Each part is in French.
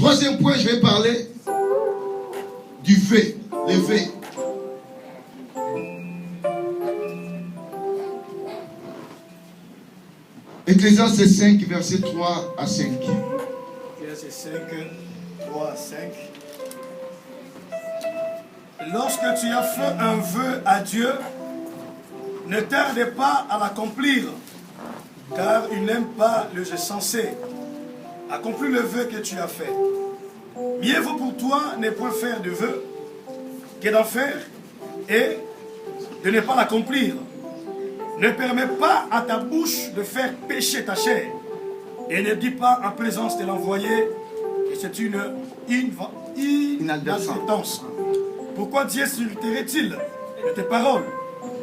Troisième point, je vais parler du vœu, les vœux. Ecclésiaste 5, verset 3 à 5. Ecclésiaste 5, 3 à 5. Lorsque tu as fait un vœu à Dieu, ne tarde pas à l'accomplir, car il n'aime pas le insensé. Accomplis le vœu que tu as fait. Mieux vaut pour toi ne point faire de vœu que d'en faire et de ne pas l'accomplir. Ne permets pas à ta bouche de faire pécher ta chair et ne dis pas en présence de l'envoyé que c'est une inadvertance. Pourquoi Dieu s'irriterait-il de tes paroles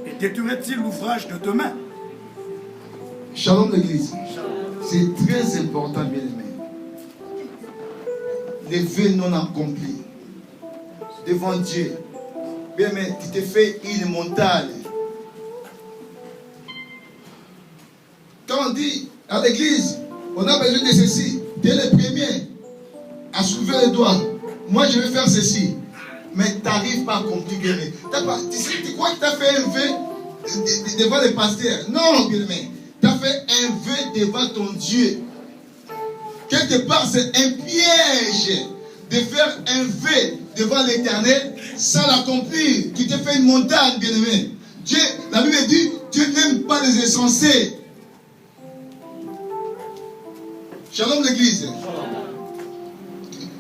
et détruirait-il l'ouvrage de tes mains? Shalom l'église. C'est très important, bien aimé. Les vœux non accomplis devant Dieu. Bien aimé, tu te fais une montagne. Quand on dit à l'église, on a besoin de ceci, tu es le premier à soulever les doigts. Moi, je vais faire ceci. Mais tu n'arrives pas à accomplir, bien aimé. Tu crois que tu as fait un vœu devant les pasteurs? Non, bien aimé. Tu as fait un vœu devant ton Dieu. Quelque part, c'est un piège de faire un vœu devant l'Éternel sans l'accomplir. Qui te fait une montagne, bien aimé. Dieu, la Bible dit, Dieu n'aime pas les insensés. Shalom l'église.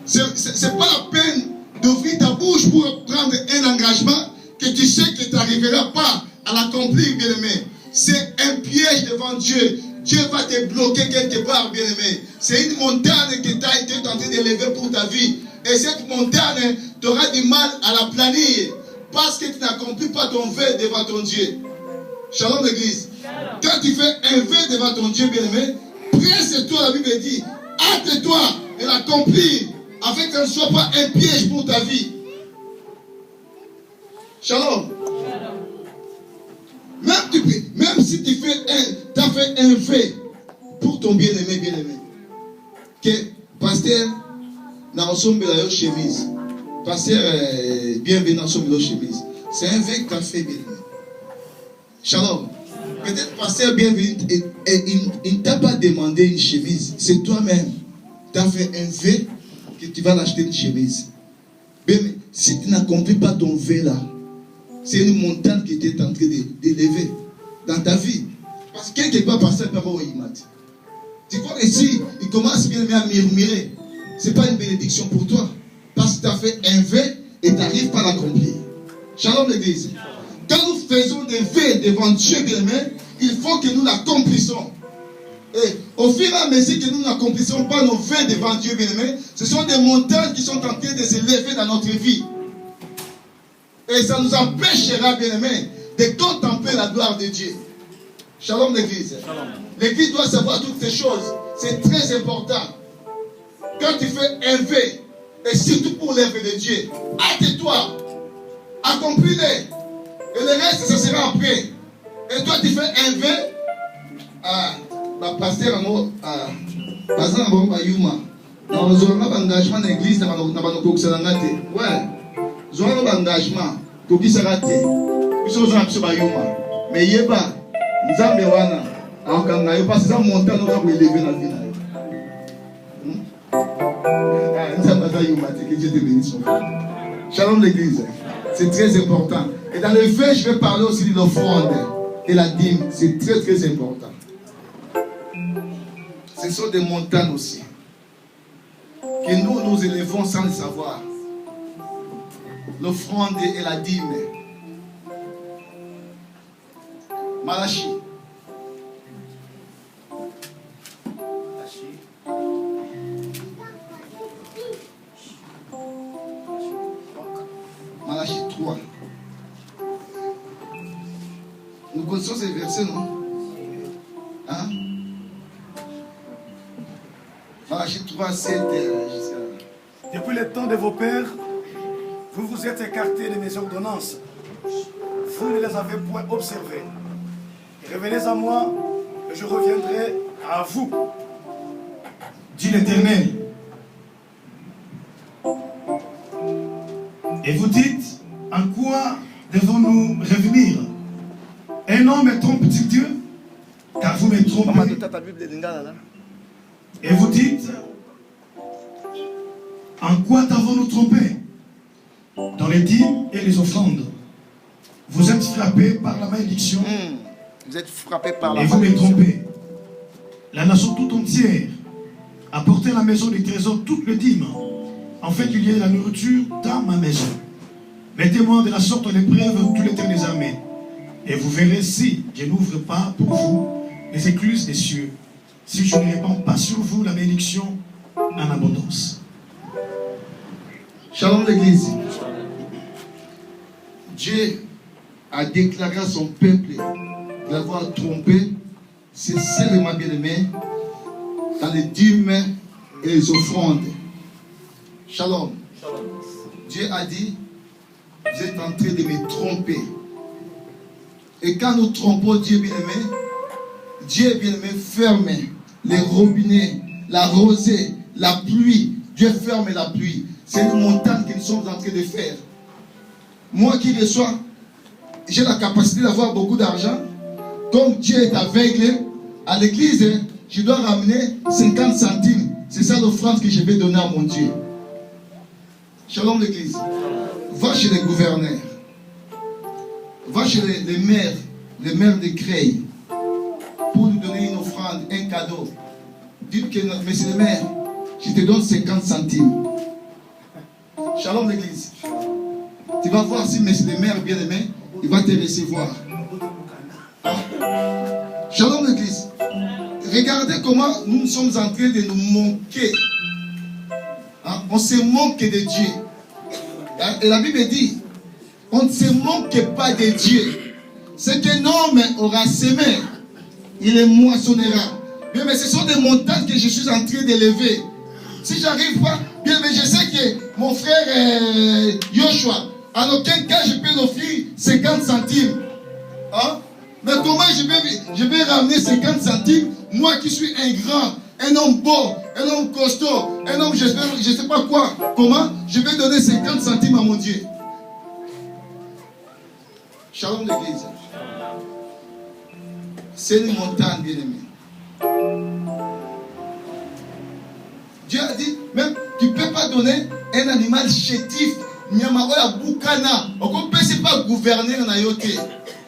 C'est pas la peine d'ouvrir ta bouche pour prendre un engagement que tu sais que tu n'arriveras pas à l'accomplir, bien aimé. C'est un piège devant Dieu. Dieu va te bloquer quelque part, bien aimé. C'est une montagne que tu as été tenté d'élever pour ta vie. Et cette montagne, tu auras du mal à la planir parce que tu n'accomplis pas ton vœu devant ton Dieu. Shalom l'église. Quand tu fais un vœu devant ton Dieu, bien aimé, presse-toi, la Bible dit, hâte-toi de l'accomplir afin que ce ne soit pas un piège pour ta vie. Shalom. Même si tu as fait un vœu pour ton bien-aimé, que pasteur n'a ensemble la chemise, pasteur bienvenue ensemble la chemise, c'est un vœu que tu as fait, bien-aimé. Shalom. Peut-être pasteur bienvenue, il ne t'a pas demandé une chemise, c'est toi-même. Tu as fait un vœu que tu vas l'acheter une chemise. Mais si tu n'accomplis pas ton vœu là, c'est une montagne qui était en train d'élever dans ta vie. Parce que quelque part, pasteur peut avoir une mat. Tu crois que si il commence bien à murmurer, ce n'est pas une bénédiction pour toi. Parce que tu as fait un vœu et tu n'arrives pas à l'accomplir. Shalom l'église. Quand nous faisons des vœux devant Dieu, bien aimé, il faut que nous l'accomplissons. Et au fur et à mesure que nous n'accomplissons pas nos vœux devant Dieu, bien aimé, ce sont des montagnes qui sont en train de s'élever dans notre vie. Et ça nous empêchera, bien aimé, de contempler la gloire de Dieu. Shalom l'église. L'église doit savoir toutes ces choses. C'est très important. Quand tu fais un vœu, et surtout pour l'œuvre de Dieu, hâte-toi, accomplis-les. Et le reste, ça sera après. Et toi, tu fais un vœu. Pasteur, Yuma. Nous avons un engagement dans l'église. Nous avons un engagement. Nous avons un engagement. Mais il y a Nzambe wana akanga yo parce que ça monte nous va élever la vie là. Nzambe za yuma que Dieu te bénisse. Shalom l'église. C'est très important. Et dans le fait, je vais parler aussi de l'offrande et la dîme. C'est très très important. Ce sont des montagnes aussi que nous élevons sans le savoir. L'offrande et la dîme. Malachi. Malachi 3. Nous connaissons ces versets, non? Hein? Malachi 3, 7 jusqu'à... Depuis le temps de vos pères, vous vous êtes écartés de mes ordonnances. Vous ne les avez point observées. Revenez à moi et je reviendrai à vous, dit l'Éternel. Et vous dites, en quoi devons-nous revenir? Un homme trompe-t-il Dieu? Car vous me trompez. Et vous dites, en quoi t'avons-nous trompé? Dans les dîmes et les offrandes. Vous êtes frappés par la malédiction. Vous êtes frappés par la malédiction. Et vous me trompez. La nation tout entière a porté à la maison des trésors toutes les dîmes, en fait qu'il y ait de la nourriture dans ma maison. Mettez-moi de la sorte à l'épreuve tous les temps des armées, et vous verrez si je n'ouvre pas pour vous les écluses des cieux, si je ne répands pas sur vous la bénédiction en abondance. Shalom l'église. Dieu a déclaré à son peuple de l'avoir trompé. C'est seulement bien aimé dans les dîmes et les offrandes. Shalom. Dieu a dit, vous êtes en train de me tromper. Et quand nous trompons Dieu bien-aimé, Dieu bien-aimé ferme les robinets, la rosée, la pluie. Dieu ferme la pluie. C'est une montagne que nous sommes en train de faire. Moi qui reçois, j'ai la capacité d'avoir beaucoup d'argent. Comme Dieu est aveugle, à l'église, je dois ramener 50 centimes. C'est ça l'offrande que je vais donner à mon Dieu. Shalom l'église. Va chez les gouverneurs. Va chez les maires de Creil, pour nous donner une offrande, un cadeau. Dites que, monsieur le maire, je te donne 50 centimes. Shalom l'église. Tu vas voir si monsieur le maire bien-aimé, il va te recevoir. Shalom l'église. Regardez comment nous sommes en train de nous manquer. On se moque de Dieu. Et la Bible dit, on ne se moque pas de Dieu. Ce qu'un homme aura semé, il les moissonnera. Bien, mais ce sont des montagnes que je suis en train d'élever. Si j'arrive pas, bien, mais je sais que mon frère Joshua, en aucun cas je peux l'offrir 50 centimes. Hein? Mais comment je vais ramener 50 centimes, moi qui suis un grand, un homme beau, un homme costaud, un homme je ne sais pas quoi. Comment je vais donner 50 centimes à mon Dieu? Shalom l'église. C'est une montagne bien aimée. Dieu a dit, même tu ne peux pas donner un animal chétif. Nyamaoya Bukana. On ne peut pas gouverner en ayoté.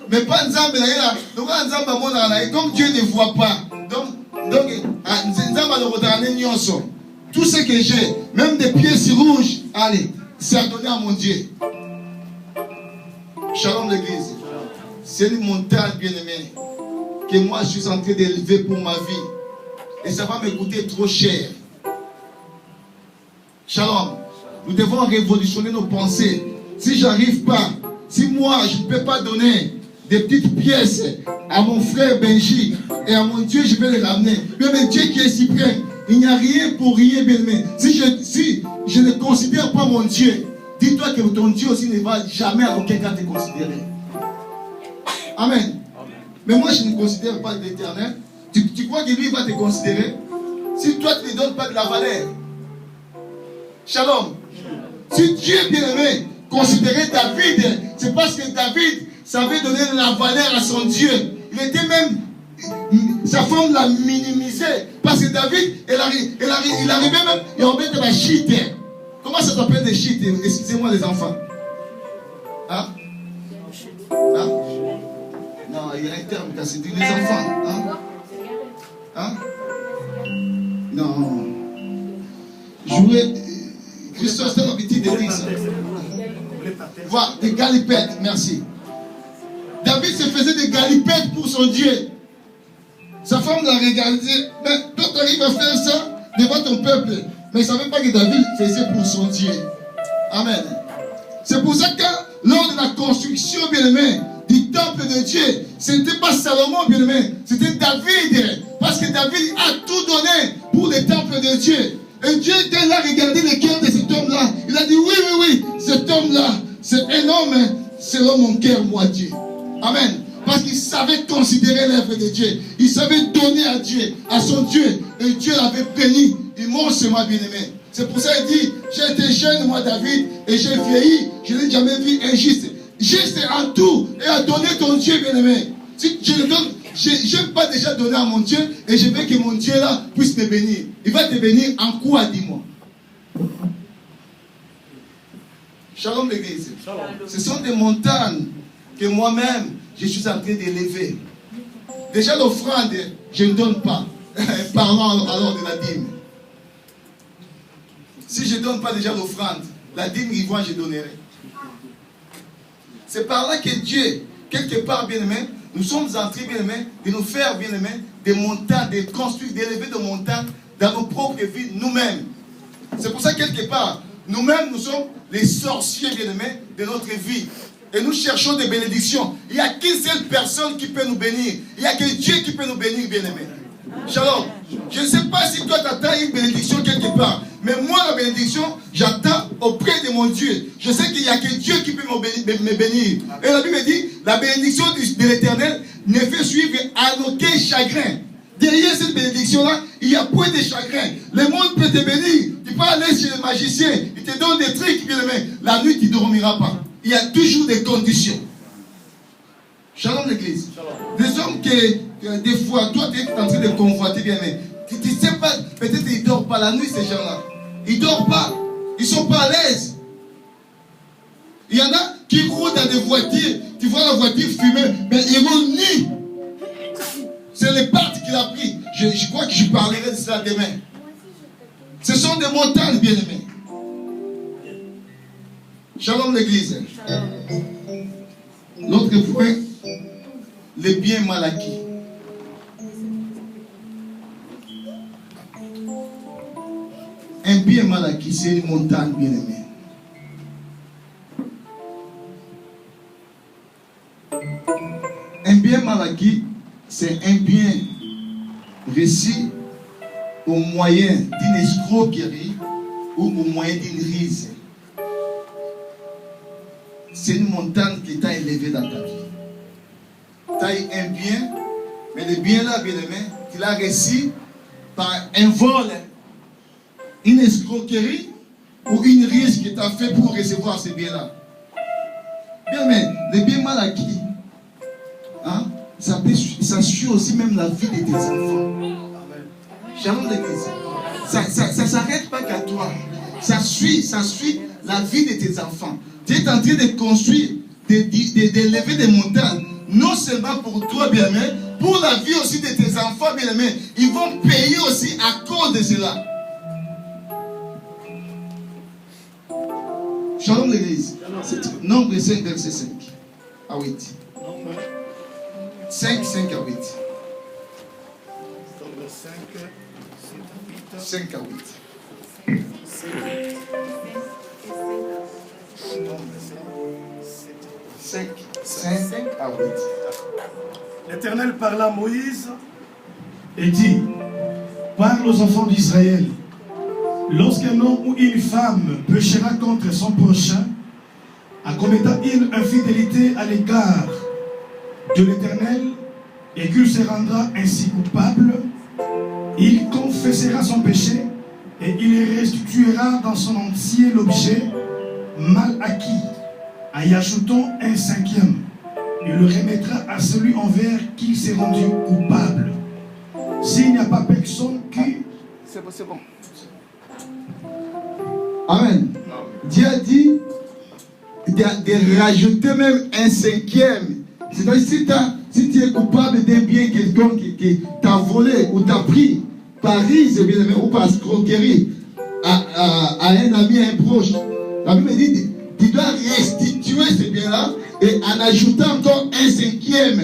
Mais pas Nzambe là. Donc Nzambe mona là. Comme Dieu ne voit pas. Donc Nzambe le redonner nyonso. Tout ce que j'ai, même des pièces rouges, allez, c'est à donner à mon Dieu. Shalom l'église. C'est une montagne bien aimée que moi je suis en train d'élever pour ma vie. Et ça va me coûter trop cher. Shalom. Nous devons révolutionner nos pensées. Si je n'arrive pas, si moi je ne peux pas donner des petites pièces à mon frère Benji et à mon Dieu, je vais les ramener. Mais Dieu qui est suprême, il n'y a rien pour rien, bien aimé. Si je ne considère pas mon Dieu, dis-toi que ton Dieu aussi ne va jamais à aucun cas te considérer. Amen. Mais moi je ne considère pas l'Éternel. Tu crois que lui va te considérer? Si toi tu ne donnes pas de la valeur. Shalom. Si Dieu bien-aimé considérait David, c'est parce que David savait donner la valeur à son Dieu. Il était même, sa femme l'a minimisé. Parce que David, il arrivait même, il embêtait la shit. Comment ça s'appelle des shit? Excusez-moi les enfants. Hein? Hein? Non, il y a un terme, c'est les enfants. Hein? Hein? Non. Jouer. Christophe, c'est l'habitude de dire ça. Voilà, des galipettes, merci. David se faisait des galipettes pour son Dieu. Sa femme l'a regardé. Mais toi, tu arrives à faire ça devant ton peuple. Mais il ne savait pas que David faisait pour son Dieu. Amen. C'est pour ça que lors de la construction, bien-aimé, du temple de Dieu, ce n'était pas Salomon, bien-aimé, c'était David. Parce que David a tout donné pour le temple de Dieu. Et Dieu, quand il a regardé le cœur de cet homme-là, il a dit, oui, cet homme-là, c'est un homme selon mon cœur, moi, Dieu. Amen. Parce qu'il savait considérer l'œuvre de Dieu. Il savait donner à Dieu, à son Dieu. Et Dieu l'avait béni il monte sur moi, bien-aimé. C'est pour ça qu'il dit, j'ai été jeune, moi, David, et j'ai vieilli. Je n'ai jamais vu injuste. Juste en tout, et à donner ton Dieu, bien-aimé. Si je le donne, je n'ai pas déjà donné à mon Dieu, et je veux que mon Dieu, là, puisse me bénir. Il va te bénir en quoi, dis-moi? Shalom, l'église. Ce sont des montagnes que moi-même, je suis en train d'élever. Déjà, l'offrande, je ne donne pas. Parlons alors de la dîme. Si je ne donne pas déjà l'offrande, la dîme, je donnerai. C'est par là que Dieu, quelque part, bien-aimé, nous sommes en train, bien-aimé, de nous faire, bien-aimé, des montagnes, de construire, d'élever des montagnes dans nos propres vies, nous-mêmes. C'est pour ça, quelque part, nous-mêmes, nous sommes les sorciers, bien-aimés, de notre vie. Et nous cherchons des bénédictions. Il n'y a qu'une seule personne qui peut nous bénir. Il n'y a que Dieu qui peut nous bénir, bien-aimés. Shalom. Je ne sais pas si toi, tu attends une bénédiction quelque part. Mais moi, la bénédiction, j'attends auprès de mon Dieu. Je sais qu'il n'y a que Dieu qui peut me bénir. Et la Bible dit, la bénédiction de l'Éternel ne fait suivre à aucun chagrin. Derrière cette bénédiction-là, il y a point de chagrin. Le monde peut te bénir. Tu peux aller chez le magicien. Il te donne des trucs, bien aimé. La nuit, tu ne dormiras pas. Il y a toujours des conditions. Shalom l'église. Des hommes que des fois, toi, tu es en train de convoiter, bien aimé. Tu ne sais pas, peut-être ils ne dorment pas la nuit, ces gens-là. Ils ne dorment pas. Ils ne sont pas à l'aise. Il y en a qui roulent dans des voitures. Tu vois la voiture fumer, mais ils roulent nus. C'est les parts qu'il a pris. Je crois que je parlerai de cela demain. Ce sont des montagnes, bien aimés. Shalom l'église. L'autre point, les biens mal acquis. Un bien mal acquis, c'est une montagne, bien aimée. Un bien mal acquis, c'est un bien reçu au moyen d'une escroquerie ou au moyen d'une ruse. C'est une montagne qui t'a élevé dans ta vie. Tu as eu un bien, mais le bien là, bien aimé, tu l'as reçu par un vol, une escroquerie ou une ruse que tu as fait pour recevoir ce bien-là. Bien aimé, le bien mal acquis, hein, ça suit aussi même la vie de tes enfants. Shalom l'église. Ça ne s'arrête pas qu'à toi. Ça suit la vie de tes enfants. Tu es en train de construire, d'élever des montagnes. Non seulement pour toi, bien-aimé, pour la vie aussi de tes enfants, bien-aimés. Ils vont payer aussi à cause de cela. Shalom l'église. Nombre 5, verset 5 à 8. 5 à 8. 5 à 8. 5 à 8. L'Éternel parla à Moïse et dit, parle aux enfants d'Israël. Lorsqu'un homme ou une femme péchera contre son prochain, en commettant une infidélité à l'égard de l'Éternel, et qu'il se rendra ainsi coupable, il confessera son péché et il restituera dans son entier l'objet mal acquis, en y ajoutant un 5e. Il le remettra à celui envers qui s'est rendu coupable. S'il n'y a pas personne qui... C'est bon. Amen. Dieu a dit de rajouter même un 5e. C'est-à-dire si tu es coupable d'un bien quelqu'un qui t'a volé ou t'a pris par ruse ou par escroquerie à un ami, à un proche, la Bible dit tu dois restituer ce bien-là et en ajoutant encore un 5e.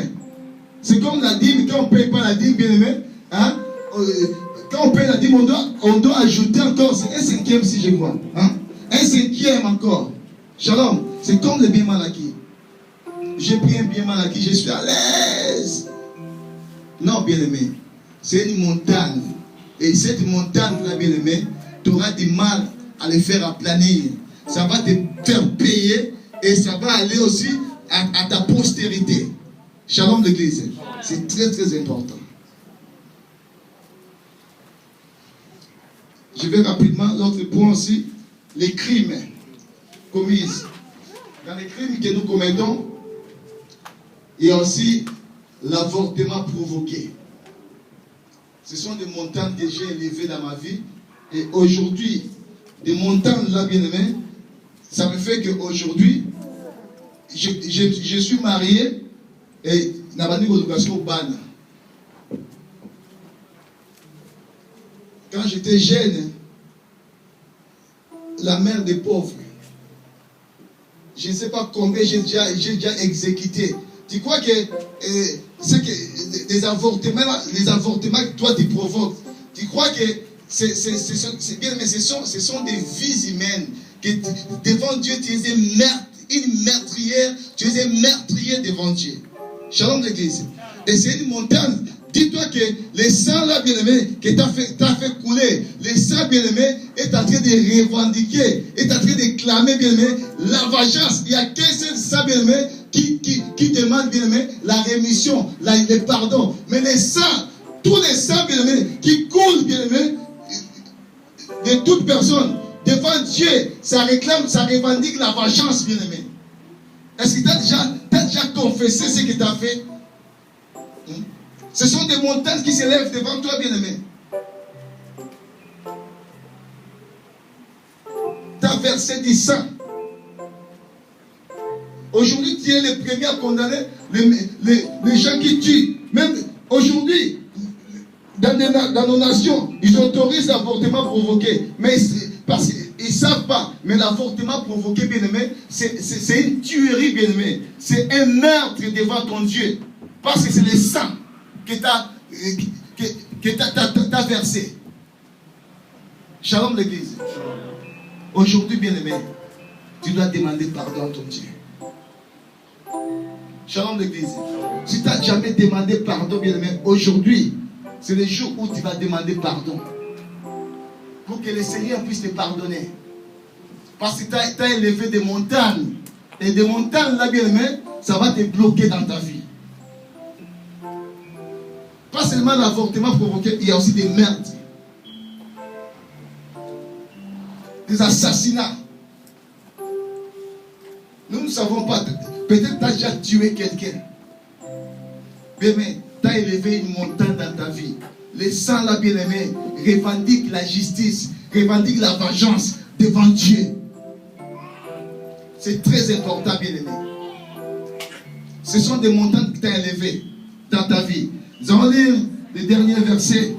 C'est comme la dîme, quand on ne paye pas la dîme, bien aimé, hein? Quand on paye la dîme, on doit ajouter encore un 5e si je crois. Hein? Un 5e encore. Shalom, c'est comme le bien mal acquis. J'ai pris un bien mal acquis, je suis à l'aise. Non, bien aimé, c'est une montagne. Et cette montagne, bien aimé, tu auras du mal à le faire aplanir. Ça va te faire payer et ça va aller aussi à ta postérité. Shalom l'église. C'est très très important. Je vais rapidement, l'autre point aussi, les crimes commis. Dans les crimes que nous commettons, il y a aussi l'avortement provoqué. Ce sont des montants que j'ai élevés dans ma vie. Et aujourd'hui, des montants là, bien aimé, ça me fait qu'aujourd'hui, je suis marié et n'a l'éducation ban. Quand j'étais jeune, la mère des pauvres, je ne sais pas combien j'ai déjà exécuté. Tu crois que c'est que les avortements que toi tu provoques, tu crois que ce sont des vies humaines que devant Dieu tu es une meurtrière, tu es un meurtrier devant Dieu. Shalom l'église. Et c'est une montagne. Dis-toi que le sang là, bien-aimé, que t'as fait couler, le sang, bien-aimé, est en train de revendiquer, est en train de clamer, bien-aimé, la vengeance. Il y a qu'un seul sang, bien-aimé, qui demande, bien-aimé, la rémission, le pardon. Mais les sangs, tous les sangs, bien-aimé, qui coulent, bien-aimé, de toute personne, devant Dieu, ça réclame, ça revendique la vengeance, bien-aimé. Est-ce que tu as déjà confessé ce que tu as fait? Ce sont des montagnes qui s'élèvent devant toi, bien-aimé. Tu as versé du sang. Aujourd'hui, tu es le premier à condamner les gens qui tuent. Même aujourd'hui, dans nos nations, ils autorisent l'avortement provoqué. Mais parce qu'ils ne savent pas. Mais l'avortement provoqué, bien-aimé, c'est une tuerie, bien-aimé. C'est un meurtre devant ton Dieu. Parce que c'est le sang que tu as versé. Shalom l'église. Aujourd'hui, bien-aimé, tu dois demander pardon à ton Dieu. Shalom l'église. Si tu n'as jamais demandé pardon, bien-aimé, aujourd'hui, c'est le jour où tu vas demander pardon. Pour que le Seigneur puisse te pardonner. Parce que tu as élevé des montagnes. Et des montagnes, là, bien-aimé, ça va te bloquer dans ta vie. Pas seulement l'avortement provoqué, il y a aussi des meurtres. Des assassinats. Nous ne savons pas. Peut-être tu as déjà tué quelqu'un. Mais tu as élevé une montagne dans ta vie. Les sangs là, bien-aimés, revendiquent la justice, revendiquent la vengeance devant Dieu. C'est très important, bien-aimé. Ce sont des montagnes que tu as élevées dans ta vie. Nous allons lire les derniers versets.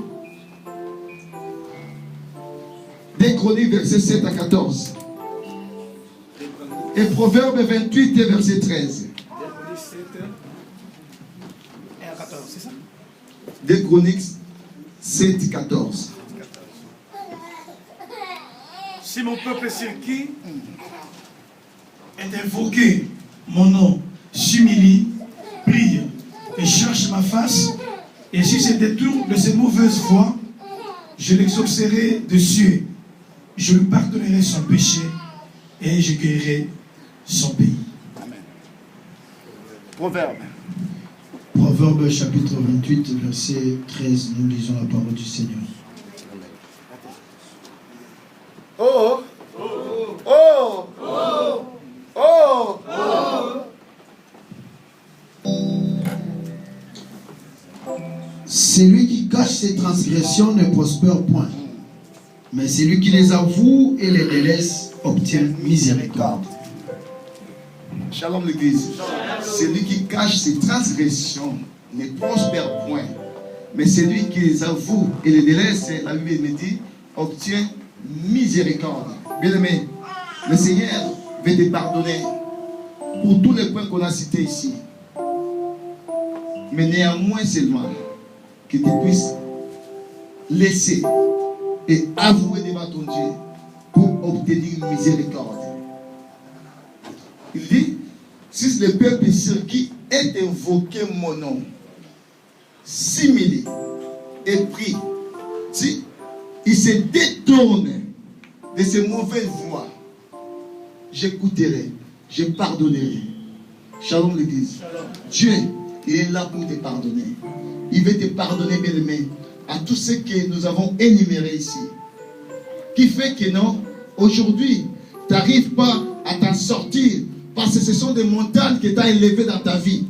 Des Chroniques, versets 7 à 14. Et Proverbes 28, verset 13. Des Chroniques 7, 14. Si mon peuple sur qui est invoqué mon nom, s'humilie, prie et cherche ma face, et si se détourne de ses mauvaises voies, je l'exaucerai de cieux, je lui pardonnerai son péché et je guérirai son pays. Amen. Proverbe. Proverbe chapitre 28, verset 13, nous lisons la parole du Seigneur. Oh, oh, oh, oh, oh, oh. Celui qui cache ses transgressions ne prospère point, mais celui qui les avoue et les délaisse obtient miséricorde. Shalom l'église. Celui qui cache ses transgressions ne prospère point, mais celui qui les avoue et les délaisse, la Bible me dit, obtient miséricorde. Bien aimé, le Seigneur veut te pardonner pour tous les points qu'on a cités ici. Mais néanmoins seulement que tu puisses laisser et avouer devant ton Dieu pour obtenir miséricorde. Il dit, si le peuple sur qui est invoqué mon nom s'humilie et prie, si il se détourne de ses mauvaises voies, j'écouterai, je pardonnerai. Shalom l'église. Dieu, il est là pour te pardonner. Il veut te pardonner, bien-aimé, à tous ceux que nous avons énumérés ici. qui fait que non, aujourd'hui, tu n'arrives pas à t'en sortir parce que ce sont des montagnes que tu as élevées dans ta vie.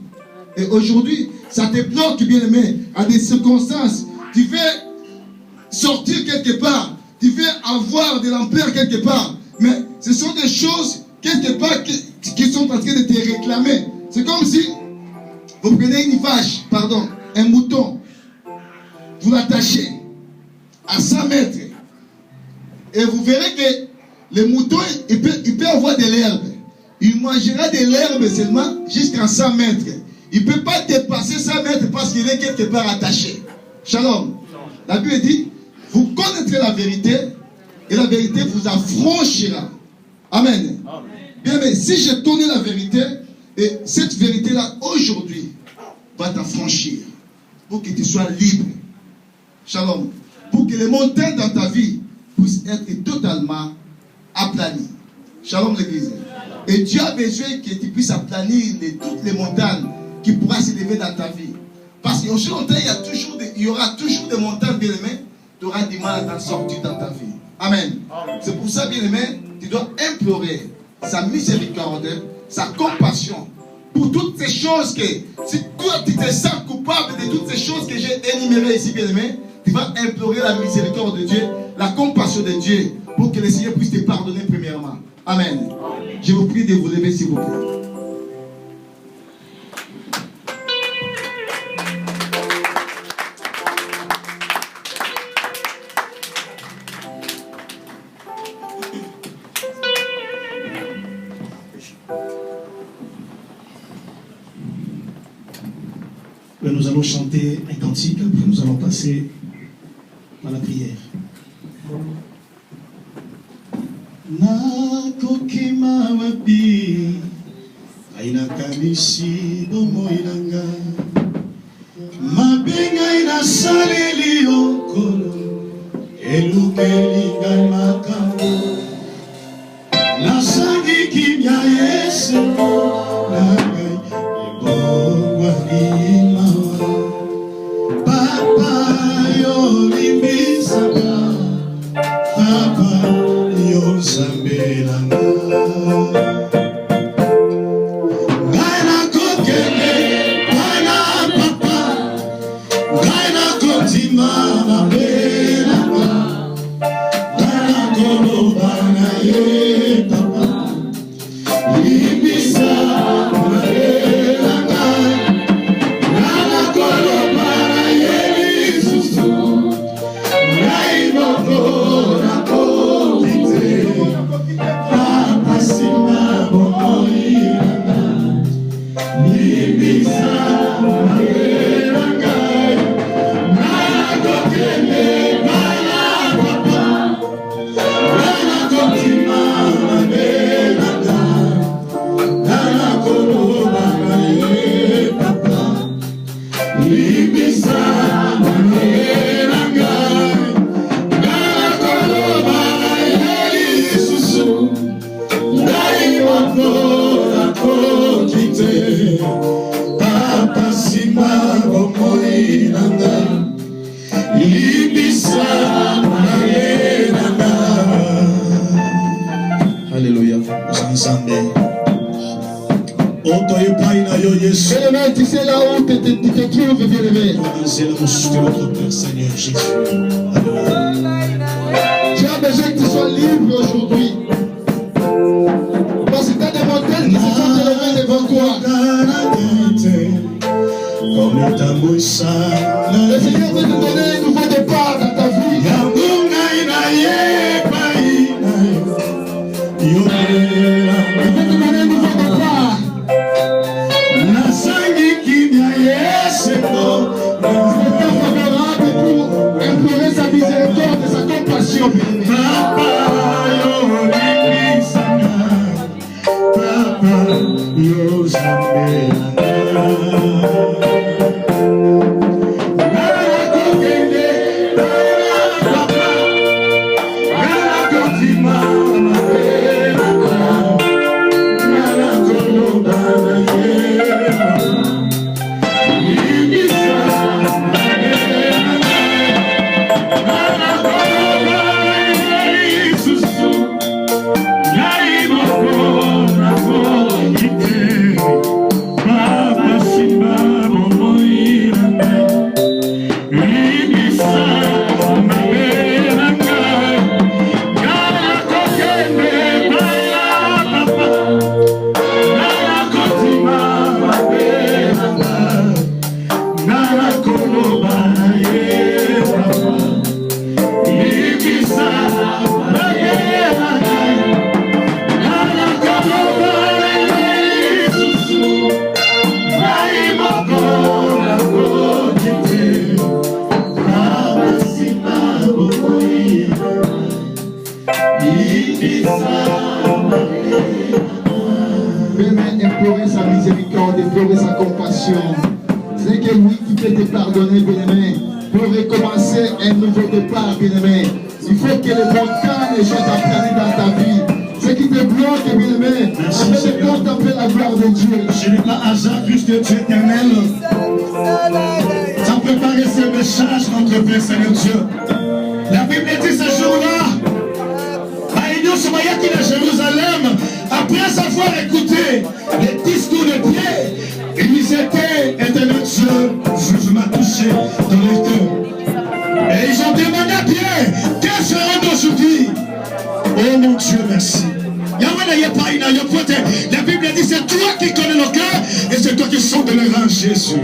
Et aujourd'hui, ça te bloque, bien-aimé, à des circonstances. Tu veux sortir quelque part, tu veux avoir de l'ampleur quelque part, mais ce sont des choses quelque part qui sont en train de te réclamer. C'est comme si vous prenez une vache, pardon, un mouton, vous l'attachez à 100 mètres et vous verrez que le mouton, il peut avoir de l'herbe. Il mangera de l'herbe seulement jusqu'à 100 mètres. Il ne peut pas dépasser 100 mètres parce qu'il est quelque part attaché. Shalom. La Bible dit, vous connaîtrez la vérité et la vérité vous affranchira. Amen. Bien, mais si je connais la vérité, et cette vérité-là, aujourd'hui, va t'affranchir pour que tu sois libre. Shalom. Pour que les montagnes dans ta vie puissent être totalement aplanies. Shalom l'église. Et Dieu a besoin que tu puisses aplanir toutes les montagnes qui pourraient s'élever dans ta vie. Parce qu'au longtemps, il y aura toujours des montagnes, bien-aimés. Tu auras du mal à t'en sortir dans ta vie. Amen. C'est pour ça, bien-aimé, tu dois implorer sa miséricorde, sa compassion pour toutes ces choses que, si toi tu te sens coupable de toutes ces choses que j'ai énumérées ici, bien-aimé, tu vas implorer la miséricorde de Dieu, la compassion de Dieu, pour que le Seigneur puisse te pardonner premièrement. Amen. Je vous prie de vous lever, s'il vous plaît. Nous allons chanter un cantique, puis nous allons passer à la prière. Nakokima wapi aina kanisi bomo inanga mabenga ina saleli okolo elukelinga makambo nasangi kimya yesu nagai ebongwa imawa papa yo limbisanga papa yo zambelanga gaina kokele gaina papa gaina kotima mabelanga gaina kolobana ye papa limbisa mabelanga gaina kolobana ye lisusu naibokona papa sima bomoiranga libisa mabelanga nakokende bana papa bana kotima mabelanga bana kolobanga ye papa libisa mabelanga bana kolobanga ye lisusu naibokona kokite papa sima bomoiranga libisa mabelanga. Alléluia. Ensemble. Bien-aimé, tu sais là où tu te trouves, bien-aimé. C'est la mouche de notre Père Seigneur Jésus. Tu as besoin que tu sois libre aujourd'hui. Parce que tu as des montagnes qui se sont élevées devant toi. Le Seigneur veut te donner un nouveau départ dans ta vie. Il veut te donner un nouveau départ. C'est pas favorable pour implorer sa miséricorde et sa compassion. Bien-aimé, implorer sa miséricorde, implorer sa compassion. C'est que lui qui peut te pardonner, bien-aimé, pour recommencer un nouveau départ, bien-aimé. Il faut que les montagnes soient applaties dans ta vie. Ce qui te bloque, bien-aimé, afin de contempler la gloire de Dieu. Je n'ai pas hasard puisque tu es éternel. Ça peut paraître ce message, notre Père Seigneur Dieu. La Bible dit ce jour-là, à Igno Somayaki de Jérusalem, après avoir écouté les discours de Pierre, ils étaient éternel Dieu, je m'as touché dans les cœurs. Et ils ont demandé à Pierre, que sera d'aujourd'hui? Oh mon Dieu, merci. La Bible dit c'est toi qui connais le cœur et c'est toi qui sondes le rang Jésus.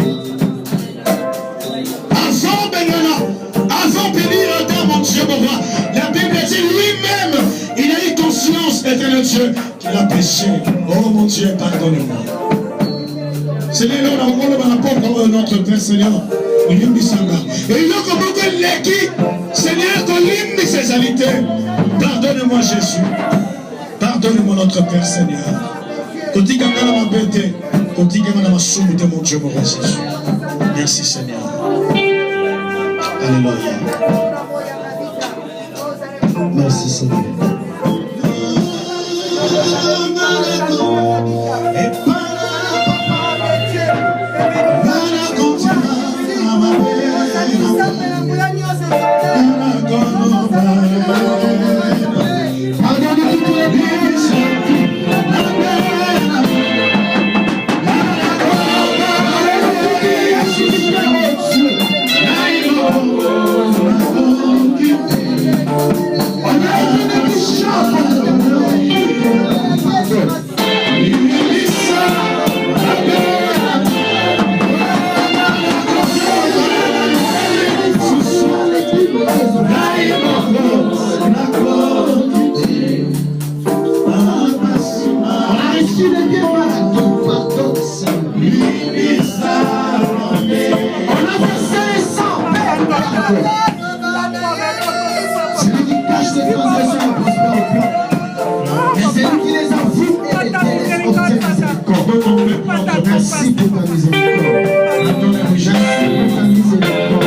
Avant de bénir mon Dieu, mon roi, la Bible dit lui-même, il a eu conscience, éternel Dieu, qu'il a péché. Oh mon Dieu, pardonne-moi. C'est là où on va pour notre Père Seigneur. Et il y a comme Seigneur, qu'on l'hymne ses alités. Pardonne-moi Jésus. Pardonne-moi notre Père Seigneur. Mon Dieu, mon roi Jésus. Merci Seigneur. Alléluia. Merci Seigneur. Merci pour ta miséricorde. Merci pour ta miséricorde.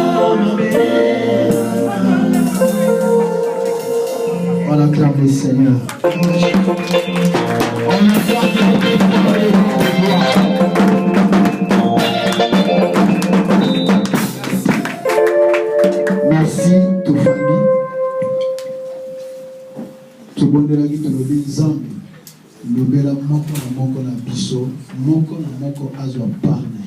Oh mon Dieu. On acclame le Seigneur. On acclame merci, toute famille. Tout le monde est là qui te le dit, Zambi. Le bel moko na biso, moko na moko azwa parne.